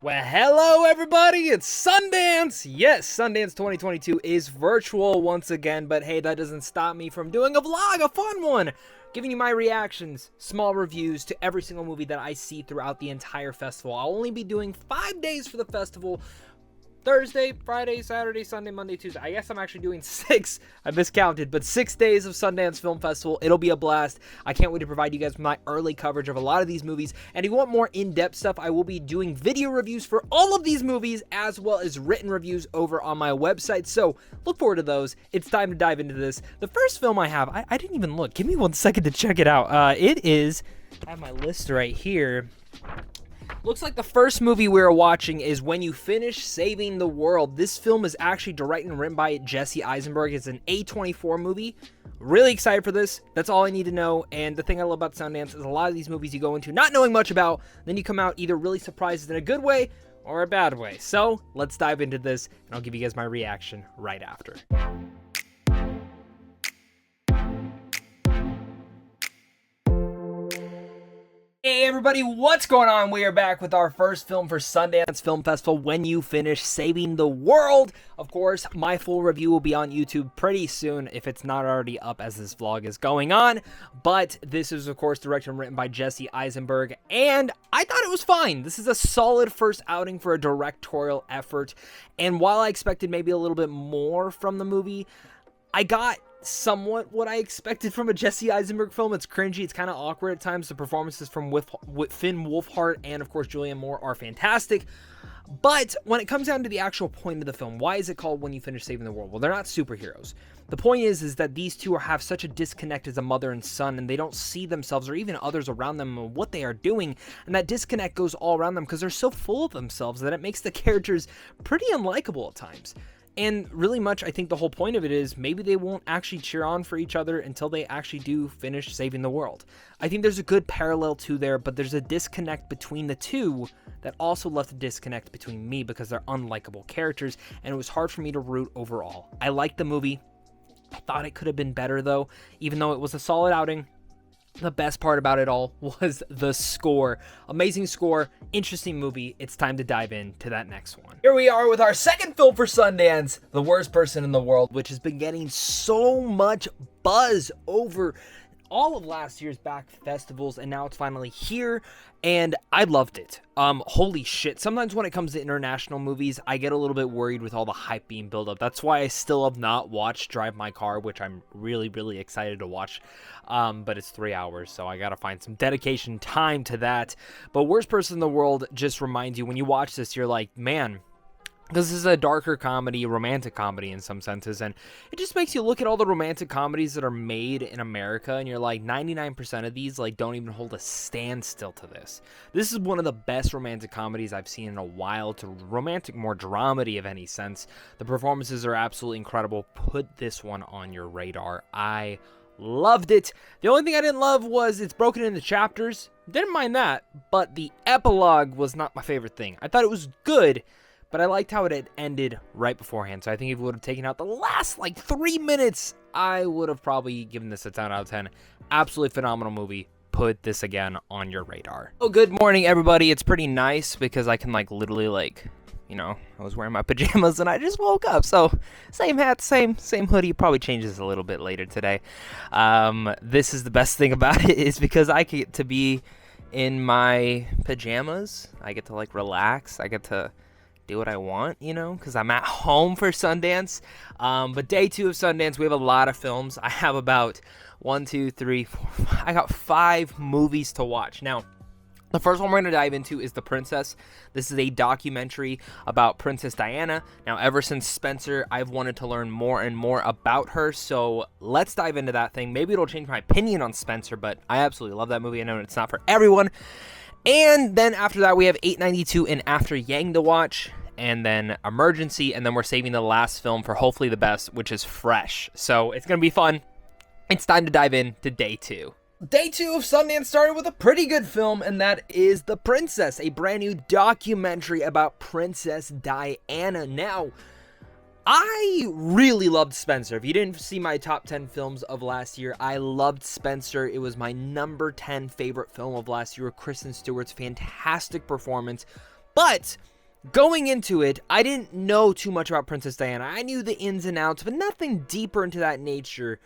Well, hello everybody, it's Sundance! Yes, Sundance 2022 is virtual once again, but hey, that doesn't stop me from doing a vlog, a fun one! Giving you my reactions, small reviews to every single movie that I see throughout the entire festival. I'll only be doing 5 days for the festival. Thursday, Friday, Saturday, Sunday, Monday, Tuesday. I guess I'm actually doing 6. I miscounted, but 6 days of Sundance Film Festival. It'll be a blast. I can't wait to provide you guys with my early coverage of a lot of these movies. And if you want more in-depth stuff, I will be doing video reviews for all of these movies, as well as written reviews over on my website. So look forward to those. It's time to dive into this. The first film I have, I didn't even look. Give me 1 second to check it out. I have my list right here. Looks like the first movie we're watching is When You Finish Saving the World. This film is actually directed and written by Jesse Eisenberg. It's an A24 movie. Really excited for this. That's all I need to know. And the thing I love about Sundance is a lot of these movies you go into not knowing much about, then you come out either really surprised in a good way or a bad way. So let's dive into this, and I'll give you guys my reaction right after. Hey everybody, what's going on? We are back with our first film for Sundance Film Festival, When You Finish Saving the World. Of course, my full review will be on YouTube pretty soon, if it's not already up as this vlog is going on. But this is, of course, directed and written by Jesse Eisenberg, and I thought it was fine. This is a solid first outing for a directorial effort, and while I expected maybe a little bit more from the movie, I got somewhat what I expected from a Jesse Eisenberg film. It's cringy, it's kind of awkward at times. The performances from Finn Wolfhard and, of course, Julianne Moore are fantastic. But when it comes down to the actual point of the film, why is it called When You Finish Saving the World? Well, they're not superheroes. The point is that these two have such a disconnect as a mother and son, and they don't see themselves or even others around them and what they are doing, and that disconnect goes all around them because they're so full of themselves that it makes the characters pretty unlikable at times. And really much, I think the whole point of it is maybe they won't actually cheer on for each other until they actually do finish saving the world. I think there's a good parallel to there, but there's a disconnect between the two that also left a disconnect between me because they're unlikable characters, and it was hard for me to root overall. I liked the movie. I thought it could have been better though, even though it was a solid outing. The best part about it all was the score. Amazing score, interesting movie. It's time to dive into that next one. Here we are with our second film for Sundance, The Worst Person in the World, which has been getting so much buzz over all of last year's back festivals, and now it's finally here, and I loved it. Holy shit. Sometimes when it comes to international movies, I get a little bit worried with all the hype being built up. That's why I still have not watched Drive My Car, which I'm really, really excited to watch. But it's 3 hours, so I gotta find some dedication time to that. But Worst Person in the World just reminds you, when you watch this, you're like, man, because this is a darker comedy, romantic comedy in some senses, and it just makes you look at all the romantic comedies that are made in America, and you're like, 99% of these like don't even hold a standstill to this. This is one of the best romantic comedies I've seen in a while. It's a romantic, more dramedy of any sense. The performances are absolutely incredible. Put this one on your radar. I loved it. The only thing I didn't love was it's broken into chapters. Didn't mind that, but the epilogue was not my favorite thing. I thought it was good, but I liked how it had ended right beforehand. So I think if we would have taken out the last, 3 minutes, I would have probably given this a 10 out of 10. Absolutely phenomenal movie. Put this again on your radar. Oh, good morning, everybody. It's pretty nice because I can, literally, I was wearing my pajamas and I just woke up. So same hat, same hoodie. Probably changes a little bit later today. This is the best thing about it is because I get to be in my pajamas. I get to, relax. I get to do what I want, because I'm at home for Sundance. But day 2 of Sundance, we have a lot of films. I have about 1, 2, 3, 4, 5. I got 5 movies to watch. Now, the first one we're going to dive into is The Princess. This is a documentary about Princess Diana. Now, ever since Spencer, I've wanted to learn more and more about her, so let's dive into that thing. Maybe it'll change my opinion on Spencer, but I absolutely love that movie. I know it's not for everyone. And then after that, we have 892 and After Yang to watch, and then Emergency, and then we're saving the last film for hopefully the best, which is Fresh. So it's going to be fun. It's time to dive into day 2. Day 2 of Sundance started with a pretty good film, and that is The Princess, a brand new documentary about Princess Diana. Now, I really loved Spencer. If you didn't see my top 10 films of last year, I loved Spencer. It was my number 10 favorite film of last year. Kristen Stewart's fantastic performance. But going into it, I didn't know too much about Princess Diana. I knew the ins and outs, but nothing deeper into that nature.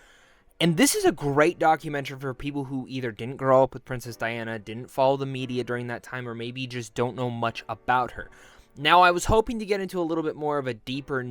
And this is a great documentary for people who either didn't grow up with Princess Diana, didn't follow the media during that time, or maybe just don't know much about her. Now, I was hoping to get into a little bit more of a deeper a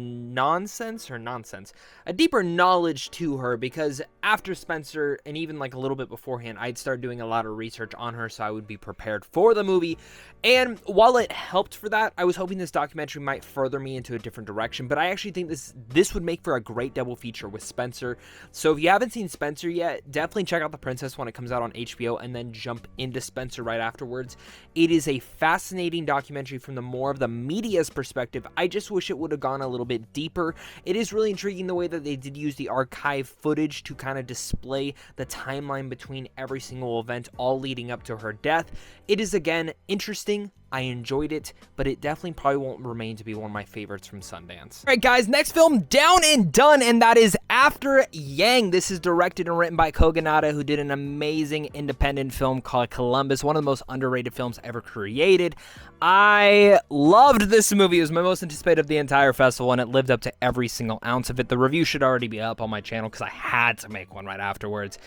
deeper knowledge to her, because after Spencer, and even like a little bit beforehand, I'd started doing a lot of research on her so I would be prepared for the movie. And while it helped for that, I was hoping this documentary might further me into a different direction, but I actually think this would make for a great double feature with Spencer. So if you haven't seen Spencer yet, definitely check out The Princess when it comes out on HBO, and then jump into Spencer right afterwards. It is a fascinating documentary from the more of the media's perspective. I just wish it would have gone a little bit deeper. It is really intriguing the way that they did use the archive footage to kind of display the timeline between every single event, all leading up to her death. It is, again, interesting. I enjoyed it, but it definitely probably won't remain to be one of my favorites from Sundance. All right, guys, next film, down and done, and that is After Yang. This is directed and written by Kogonada, who did an amazing independent film called Columbus, one of the most underrated films ever created. I loved this movie. It was my most anticipated of the entire festival, and it lived up to every single ounce of it. The review should already be up on my channel because I had to make one right afterwards.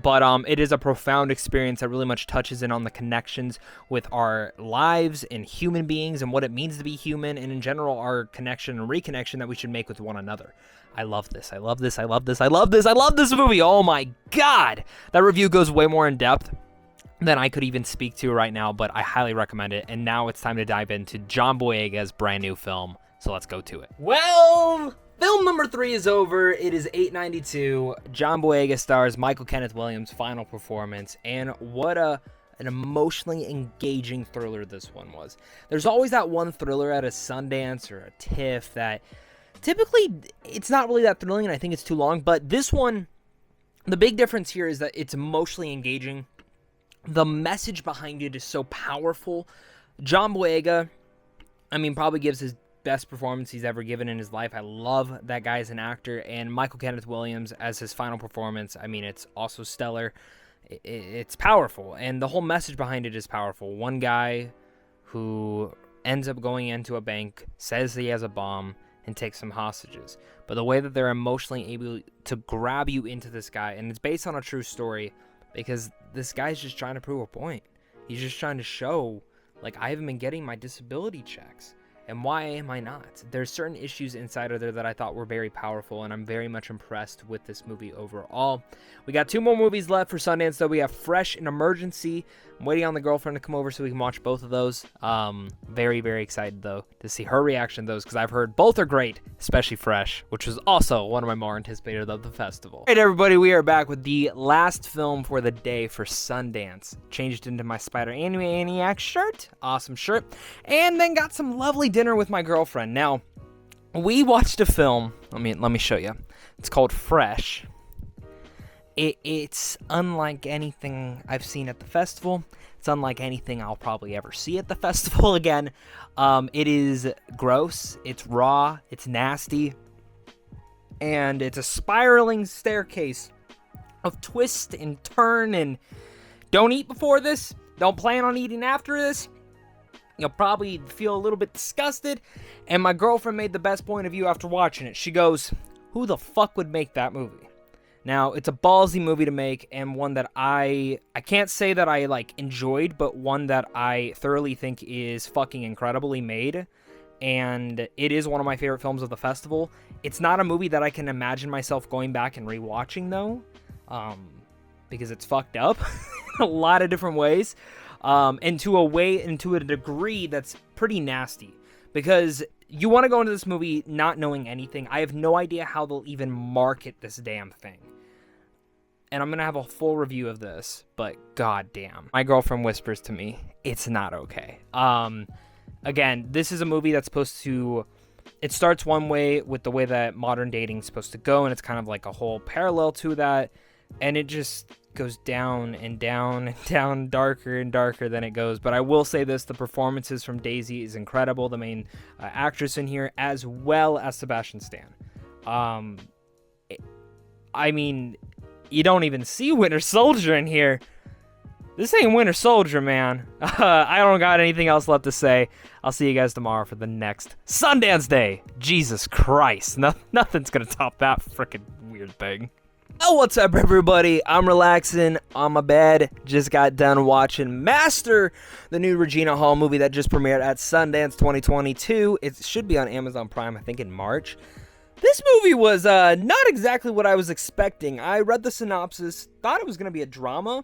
But it is a profound experience that really much touches in on the connections with our lives and human beings and what it means to be human, and in general our connection and reconnection that we should make with one another. I love this. I love this. I love this. I love this. I love this movie. Oh my God. That review goes way more in depth than I could even speak to right now, but I highly recommend it. And now it's time to dive into John Boyega's brand new film. So let's go to it. Well, film number 3 is over. It is 8:92. John Boyega stars Michael Kenneth Williams' final performance, and what an emotionally engaging thriller this one was. There's always that one thriller at a Sundance or a TIFF that typically it's not really that thrilling, and I think it's too long. But this one, the big difference here is that it's emotionally engaging. The message behind it is so powerful. John Boyega, I mean, probably gives his best performance he's ever given in his life. I love that guy as an actor, and Michael Kenneth Williams as his final performance, I mean, it's also stellar. It's powerful, and the whole message behind it is powerful. One guy who ends up going into a bank, says he has a bomb, and takes some hostages. But the way that they're emotionally able to grab you into this guy, and it's based on a true story, because this guy's just trying to prove a point. He's just trying to show, like, I haven't been getting my disability checks. And why am I not? There's certain issues inside of there that I thought were very powerful, and I'm very much impressed with this movie overall. We got 2 more movies left for Sundance, though. We have Fresh and Emergency. I'm waiting on the girlfriend to come over so we can watch both of those. Very, very excited, though, to see her reaction to those, because I've heard both are great, especially Fresh, which was also one of my more anticipated of the festival. All right, everybody, we are back with the last film for the day for Sundance. Changed into my Spider-Maniac shirt. Awesome shirt. And then got some lovely dinner with my girlfriend. Now, we watched a film. Let me show you. It's called Fresh. It's unlike anything I've seen at the festival. It's unlike anything I'll probably ever see at the festival again. It is gross. It's raw. It's nasty. And it's a spiraling staircase of twist and turn. And don't eat before this. Don't plan on eating after this. You'll probably feel a little bit disgusted. And my girlfriend made the best point of view after watching it. She goes, who the fuck would make that movie? Now, it's a ballsy movie to make, and one that I can't say that I, like, enjoyed, but one that I thoroughly think is fucking incredibly made. And it is one of my favorite films of the festival. It's not a movie that I can imagine myself going back and rewatching, though. Because it's fucked up in a lot of different ways. And to a degree that's pretty nasty. Because you want to go into this movie not knowing anything. I have no idea how they'll even market this damn thing. And I'm going to have a full review of this, but goddamn. My girlfriend whispers to me, it's not okay. Again, this is a movie that's supposed to... It starts one way with the way that modern dating is supposed to go, and it's kind of like a whole parallel to that. And it just goes down and down and down, darker and darker than it goes. But I will say this, the performances from Daisy is incredible, the main actress in here, as well as Sebastian Stan. I mean, you don't even see Winter Soldier in here, This ain't Winter Soldier, man. I don't got anything else left to say. I'll see you guys tomorrow for the next Sundance Day. Jesus Christ. Nothing's gonna top that freaking weird thing. Oh, what's up, everybody? I'm relaxing on my bed. Just got done watching Master, the new Regina Hall movie that just premiered at Sundance 2022. It should be on Amazon Prime, I think, in March. This movie was not exactly what I was expecting. I read the synopsis, thought it was going to be a drama.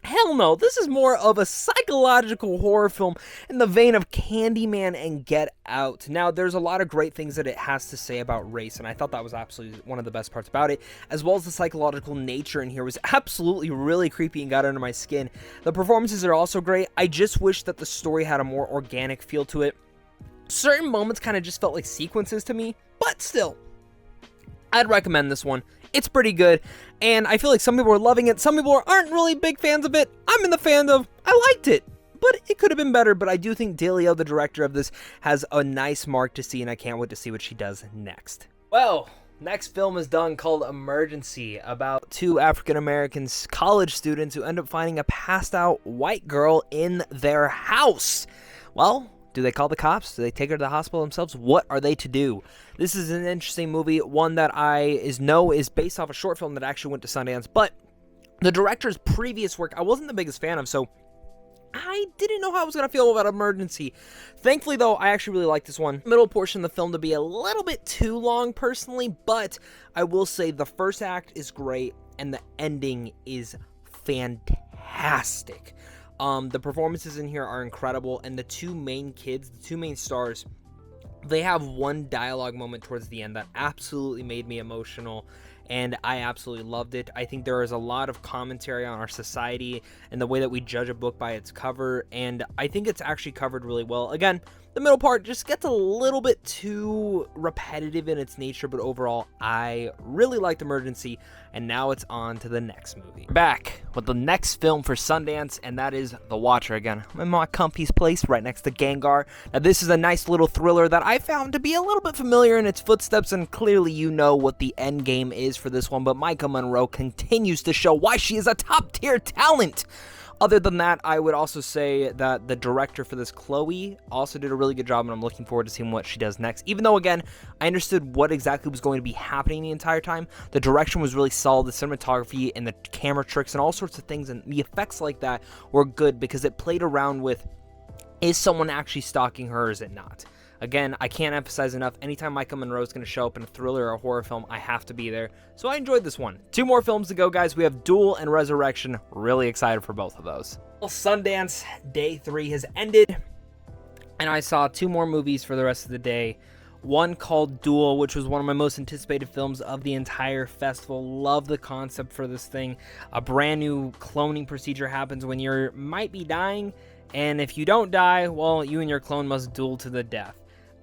Hell no, this is more of a psychological horror film in the vein of Candyman and Get Out. Now, there's a lot of great things that it has to say about race, and I thought that was absolutely one of the best parts about it, as well as the psychological nature in here was absolutely really creepy and got under my skin. The performances are also great. I just wish that the story had a more organic feel to it. Certain moments kind of just felt like sequences to me, but still, I'd recommend this one. It's pretty good, and I feel like some people are loving it, some people aren't really big fans of it. I'm in the fan of, I liked it, but it could have been better, but I do think Delio, the director of this, has a nice mark to see, and I can't wait to see what she does next. Well, next film is done, called Emergency, about two African-American college students who end up finding a passed-out white girl in their house. Well, do they call the cops? Do they take her to the hospital themselves? What are they to do? This is an interesting movie, one that I know is based off a short film that actually went to Sundance, but the director's previous work I wasn't the biggest fan of, so I didn't know how I was going to feel about Emergency. Thankfully, though, I actually really like this one. Middle portion of the film to be a little bit too long, personally, but I will say the first act is great, and the ending is fantastic. The performances in here are incredible, and the two main kids, the two main stars, they have one dialogue moment towards the end that absolutely made me emotional, and I absolutely loved it. I think there is a lot of commentary on our society and the way that we judge a book by its cover, and I think it's actually covered really well. Again, the middle part just gets a little bit too repetitive in its nature, but overall, I really liked Emergency, and now it's on to the next movie. Back with the next film for Sundance, and that is The Watcher again. I'm in my comfy place right next to Gengar. Now, this is a nice little thriller that I found to be a little bit familiar in its footsteps, and clearly you know what the end game is for this one, but Micah Monroe continues to show why she is a top-tier talent. Other than that, I would also say that the director for this, Chloe, also did a really good job, and I'm looking forward to seeing what she does next. Even though, again, I understood what exactly was going to be happening the entire time, the direction was really solid, the cinematography and the camera tricks and all sorts of things, and the effects like that were good because it played around with, is someone actually stalking her or is it not? Again, I can't emphasize enough, anytime Micah Monroe is going to show up in a thriller or a horror film, I have to be there. So I enjoyed this one. Two more films to go, guys. We have Duel and Resurrection. Really excited for both of those. Well, Sundance Day 3 has ended, and I saw two more movies for the rest of the day. One called Duel, which was one of my most anticipated films of the entire festival. Love the concept for this thing. A brand new cloning procedure happens when you might be dying, and if you don't die, well, you and your clone must duel to the death.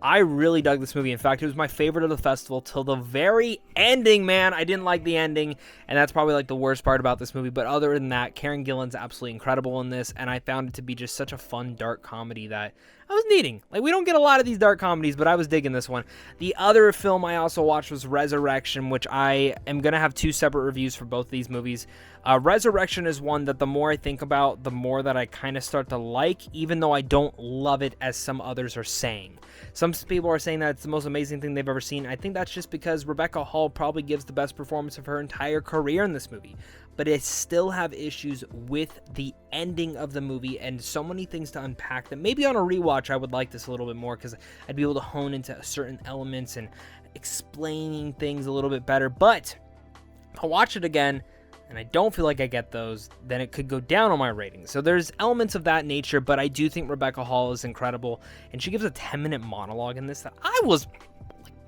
I really dug this movie. In fact, it was my favorite of the festival till the very ending, man. I didn't like the ending, and that's probably like the worst part about this movie. But other than that, Karen Gillan's absolutely incredible in this, and I found it to be just such a fun, dark comedy that I was needing. Like, we don't get a lot of these dark comedies, but I was digging this one. The other film I also watched was Resurrection, which I am going to have two separate reviews for both of these movies. Resurrection is one that the more I think about, the more that I kind of start to like, even though I don't love it as some others are saying. Some people are saying that it's the most amazing thing they've ever seen. I think that's just because Rebecca Hall probably gives the best performance of her entire career in this movie. But I still have issues with the ending of the movie and so many things to unpack that maybe on a rewatch I would like this a little bit more because I'd be able to hone into certain elements and explaining things a little bit better. But if I watch it again and I don't feel like I get those, then it could go down on my rating. So there's elements of that nature, but I do think Rebecca Hall is incredible, and she gives a 10-minute monologue in this that I was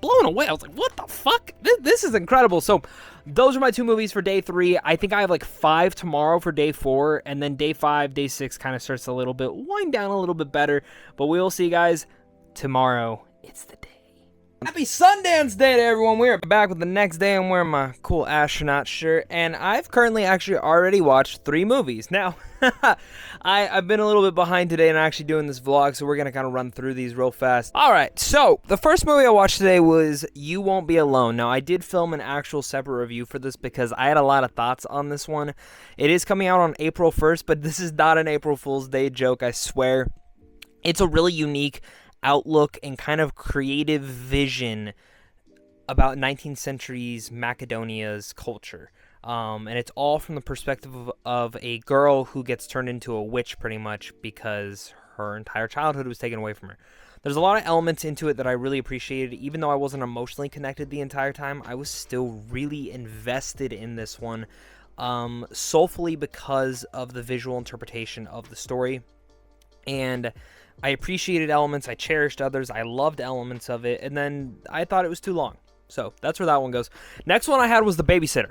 blown away. I was like, what the fuck? This is incredible. So those are my two movies for day 3. I think I have like 5 tomorrow for day 4, and then day 5, day 6 kind of starts a little bit, wind down a little bit better, but we will see you guys tomorrow. It's the day. Happy Sundance Day to everyone. We are back with the next day. I'm wearing my cool astronaut shirt, and I've currently actually already watched 3 movies. Now, I've been a little bit behind today and actually doing this vlog, so we're going to kind of run through these real fast. Alright, so the first movie I watched today was You Won't Be Alone. Now, I did film an actual separate review for this because I had a lot of thoughts on this one. It is coming out on April 1st, but this is not an April Fool's Day joke, I swear. It's a really unique outlook and kind of creative vision about 19th century's Macedonia's culture. And it's all from the perspective of a girl who gets turned into a witch pretty much because her entire childhood was taken away from her. There's a lot of elements into it that I really appreciated. Even though I wasn't emotionally connected the entire time, I was still really invested in this one, soulfully because of the visual interpretation of the story. And I appreciated elements, I cherished others, I loved elements of it, and then I thought it was too long. So that's where that one goes. Next one I had was The Babysitter.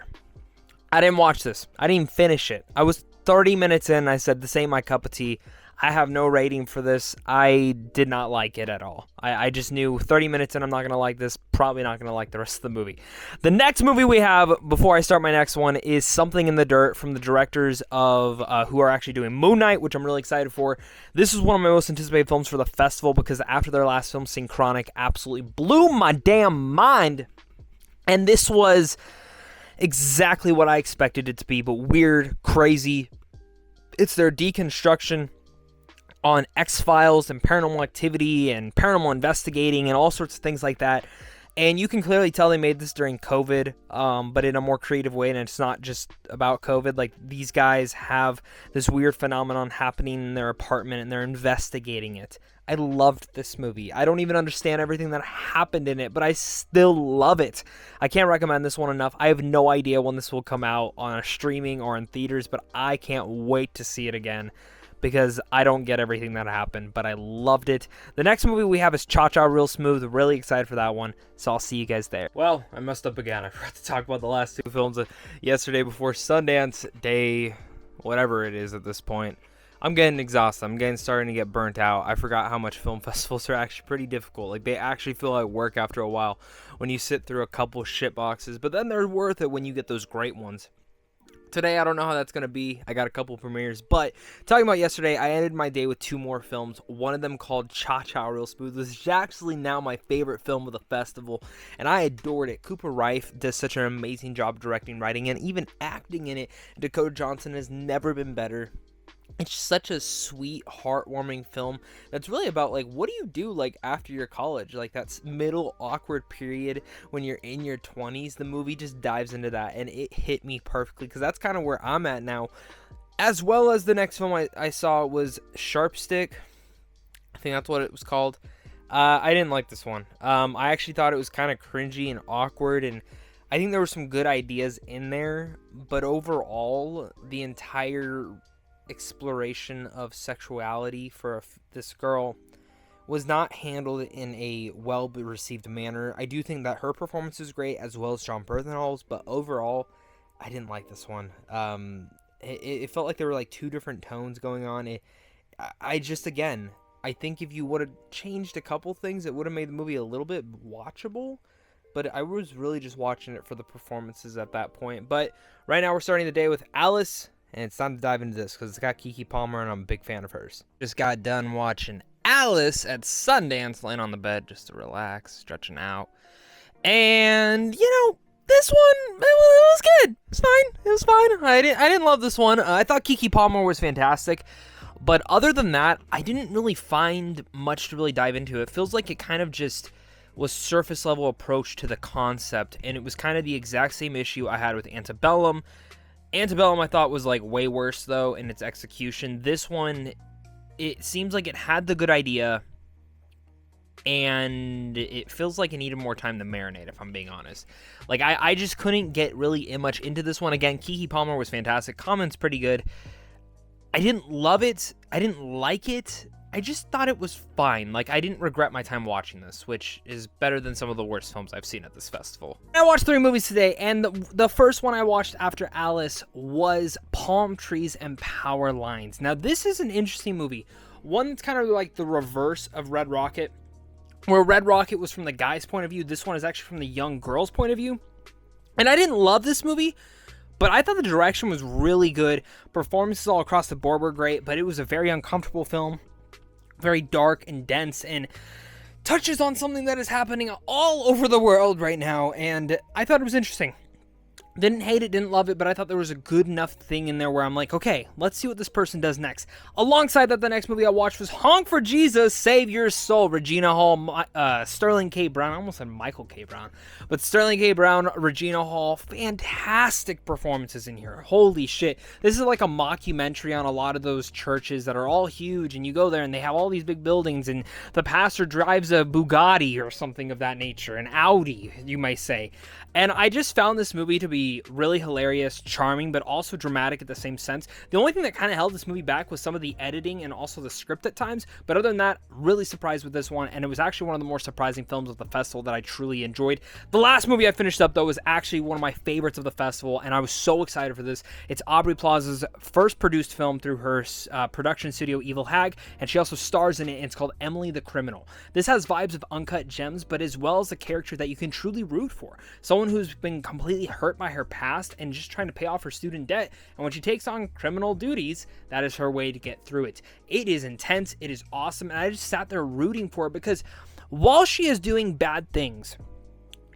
I didn't watch this. I didn't even finish it. I was 30 minutes in, I said, this ain't my cup of tea. I have no rating for this. I did not like it at all. I just knew 30 minutes in, I'm not going to like this. Probably not going to like the rest of the movie. The next movie we have, before I start my next one, is Something in the Dirt from the directors of who are actually doing Moon Knight, which I'm really excited for. This is one of my most anticipated films for the festival because after their last film, Synchronic, absolutely blew my damn mind. And this was exactly what I expected it to be, but weird, crazy. It's their deconstruction on X-Files and Paranormal Activity and paranormal investigating and all sorts of things like that. And you can clearly tell they made this during COVID, but in a more creative way, and it's not just about COVID. Like, these guys have this weird phenomenon happening in their apartment, and they're investigating it. I loved this movie. I don't even understand everything that happened in it, but I still love it. I can't recommend this one enough. I have no idea when this will come out on a streaming or in theaters, but I can't wait to see it again, because I don't get everything that happened, but I loved it. The next movie we have is Cha Cha Real Smooth. Really excited for that one, so I'll see you guys there. Well, I messed up again. I forgot to talk about the last 2 films yesterday before Sundance Day, whatever it is at this point. I'm getting exhausted. I'm starting to get burnt out. I forgot how much film festivals are actually pretty difficult. Like, they actually feel like work after a while when you sit through a couple shit boxes, but then they're worth it when you get those great ones. Today, I don't know how that's going to be. I got a couple premieres, but talking about yesterday, I ended my day with 2 more films. One of them called Cha Cha Real Smooth. This is actually now my favorite film of the festival, and I adored it. Cooper Rife does such an amazing job directing, writing, and even acting in it. Dakota Johnson has never been better. It's such a sweet, heartwarming film that's really about, like, what do you do, like, after your college? Like, that middle awkward period when you're in your 20s. The movie just dives into that, and it hit me perfectly because that's kind of where I'm at now. As well as the next film I saw was Sharpstick. I think that's what it was called. I didn't like this one. I actually thought it was kind of cringy and awkward, and I think there were some good ideas in there, but overall, the entire exploration of sexuality for this girl was not handled in a well-received manner. I do think that her performance is great, as well as John Bernthal's, but overall, I didn't like this one. It felt like there were like 2 different tones going on. I think if you would have changed a couple things, it would have made the movie a little bit watchable. But I was really just watching it for the performances at that point. But right now we're starting the day with Alice. And it's time to dive into this because it's got Keke Palmer and I'm a big fan of hers. Just got done watching Alice at Sundance, laying on the bed just to relax, stretching out. And, this one, it was good. It's fine. It was fine. I didn't love this one. I thought Keke Palmer was fantastic. But other than that, I didn't really find much to really dive into. It feels like it kind of just was surface level approach to the concept. And it was kind of the exact same issue I had with Antebellum. Antebellum, I thought, was, like, way worse, though, in its execution. This one, it seems like it had the good idea, and it feels like it needed more time to marinate, if I'm being honest. Like, I just couldn't get really much into this one. Again, Keke Palmer was fantastic. Comment's pretty good. I didn't love it. I didn't like it. I just thought it was fine. Like, I didn't regret my time watching this, which is better than some of the worst films I've seen at this festival. I watched 3 movies today, and the first one I watched after Alice was Palm Trees and Power Lines. Now, this is an interesting movie. One that's kind of like the reverse of Red Rocket. Where Red Rocket was from the guy's point of view, this one is actually from the young girl's point of view. And I didn't love this movie, but I thought the direction was really good. Performances all across the board were great, but it was a very uncomfortable film, very dark and dense, and touches on something that is happening all over the world right now, and I thought it was interesting. Didn't hate it, didn't love it, but I thought there was a good enough thing in there where I'm like, okay, let's see what this person does next. Alongside that, the next movie I watched was Honk for Jesus, Save Your Soul. Regina Hall, Sterling K. Brown. I almost said Michael K. Brown. But Sterling K. Brown, Regina Hall, fantastic performances in here. Holy shit. This is like a mockumentary on a lot of those churches that are all huge, and you go there and they have all these big buildings, and the pastor drives a Bugatti or something of that nature, an Audi, you might say. And I just found this movie to be really hilarious, charming, but also dramatic at the same sense. The only thing that kind of held this movie back was some of the editing and also the script at times. But other than that, really surprised with this one. And it was actually one of the more surprising films of the festival that I truly enjoyed. The last movie I finished up, though, was actually one of my favorites of the festival. And I was so excited for this. It's Aubrey Plaza's first produced film through her production studio, Evil Hag. And she also stars in it. And it's called Emily the Criminal. This has vibes of Uncut Gems, but as well as a character that you can truly root for. Someone who's been completely hurt by her past and just trying to pay off her student debt, and when she takes on criminal duties, that is her way to get through it. It is intense, it is awesome, and I just sat there rooting for her because while she is doing bad things,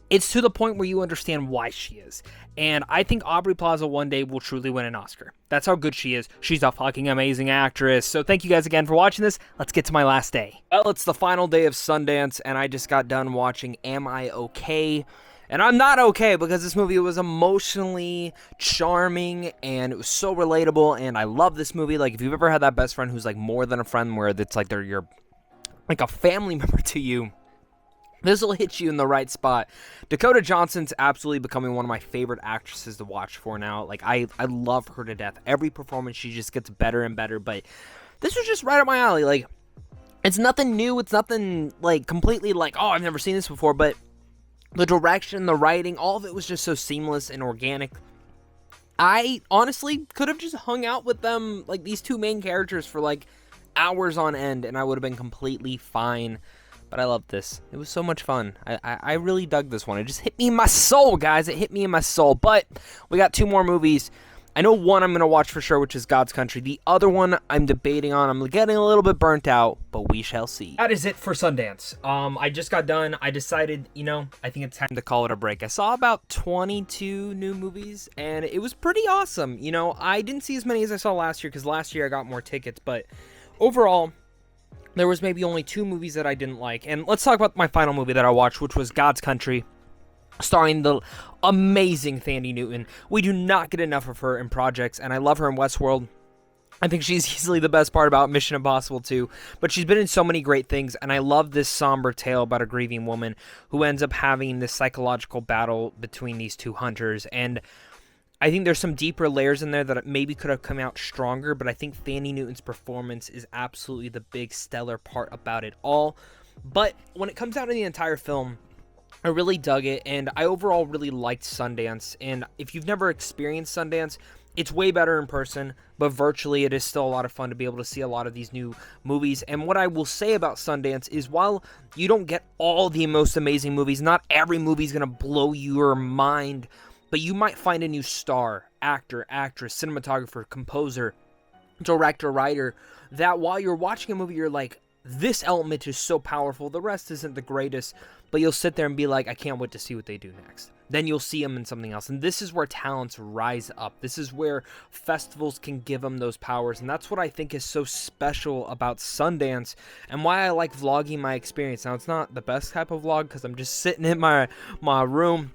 it's to the point where you understand why she is. And I think Aubrey Plaza one day will truly win an Oscar. That's how good she is. She's a fucking amazing actress. So thank you guys again for watching this. Let's get to my last day. Well, it's the final day of Sundance, and I just got done watching Am I Okay? And I'm not okay because this movie was emotionally charming and it was so relatable, and I love this movie. Like, if you've ever had that best friend who's like more than a friend, where it's like they're your like a family member to you, this will hit you in the right spot. Dakota Johnson's absolutely becoming one of my favorite actresses to watch for now. Like, I love her to death. Every performance, she just gets better and better, but this was just right up my alley. Like, it's nothing new. It's nothing like completely like, oh, I've never seen this before, but the direction, the writing, all of it was just so seamless and organic. I honestly could have just hung out with them, like these two main characters, for like hours on end, and I would have been completely fine. But I loved this. It was so much fun. I really dug this one. It just hit me in my soul, guys. It hit me in my soul. But we got two more movies. I know one I'm going to watch for sure, which is God's Country. The other one I'm debating on. I'm getting a little bit burnt out, but we shall see. That is it for Sundance. I just got done. I decided, I think it's time to call it a break. I saw about 22 new movies, and it was pretty awesome. I didn't see as many as I saw last year, because last year I got more tickets, but overall, there was maybe only 2 movies that I didn't like. And let's talk about my final movie that I watched, which was God's Country, starring the amazing Thandie Newton. We do not get enough of her in projects, and I love her in Westworld. I think she's easily the best part about Mission Impossible 2, but she's been in so many great things, and I love this somber tale about a grieving woman who ends up having this psychological battle between these two hunters, and I think there's some deeper layers in there that maybe could have come out stronger, but I think Thandie Newton's performance is absolutely the big stellar part about it all. But when it comes out in the entire film, I really dug it, and I overall really liked Sundance. And if you've never experienced Sundance, it's way better in person, but virtually it is still a lot of fun to be able to see a lot of these new movies. And what I will say about Sundance is, while you don't get all the most amazing movies, not every movie is going to blow your mind, but you might find a new star, actor, actress, cinematographer, composer, director, writer, that while you're watching a movie, you're like, this element is so powerful, the rest isn't the greatest, but you'll sit there and be like, I can't wait to see what they do next. Then you'll see them in something else, and this is where talents rise up. This is where festivals can give them those powers, and that's what I think is so special about Sundance, and why I like vlogging my experience. Now, it's not the best type of vlog, because I'm just sitting in my room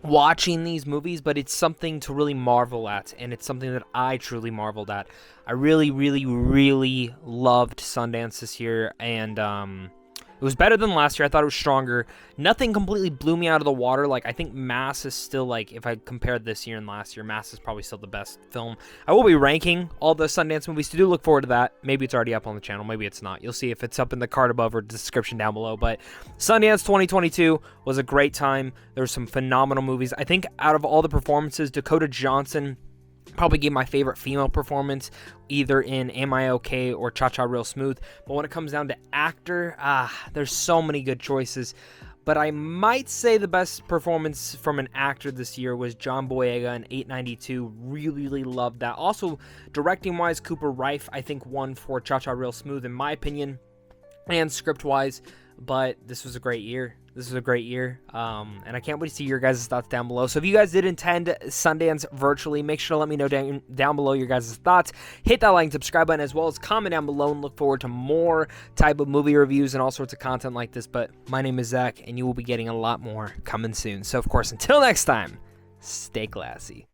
watching these movies, but it's something to really marvel at, and it's something that I truly marveled at. I really, really, really loved Sundance this year, and it was better than last year. I thought it was stronger. Nothing completely blew me out of the water. Like, I think Mass is still, like, if I compared this year and last year, Mass is probably still the best film. I will be ranking all the Sundance movies, so do look forward to that. Maybe it's already up on the channel. Maybe it's not. You'll see if it's up in the card above or description down below. But Sundance 2022 was a great time. There were some phenomenal movies. I think out of all the performances, Dakota Johnson Probably give my favorite female performance either in Am I Okay or Cha Cha Real Smooth. But when it comes down to actor, there's so many good choices. But I might say the best performance from an actor this year was John Boyega in 892. Really loved that. Also, directing-wise, Cooper Rife, I think, won for Cha Cha Real Smooth, in my opinion, and script-wise. But this was a great year. And I can't wait to see your guys' thoughts down below. So if you guys did attend Sundance virtually, make sure to let me know down below your guys' thoughts. Hit that like and subscribe button, as well as comment down below, and look forward to more type of movie reviews and all sorts of content like this. But my name is Zach, and you will be getting a lot more coming soon. So, of course, until next time, stay classy.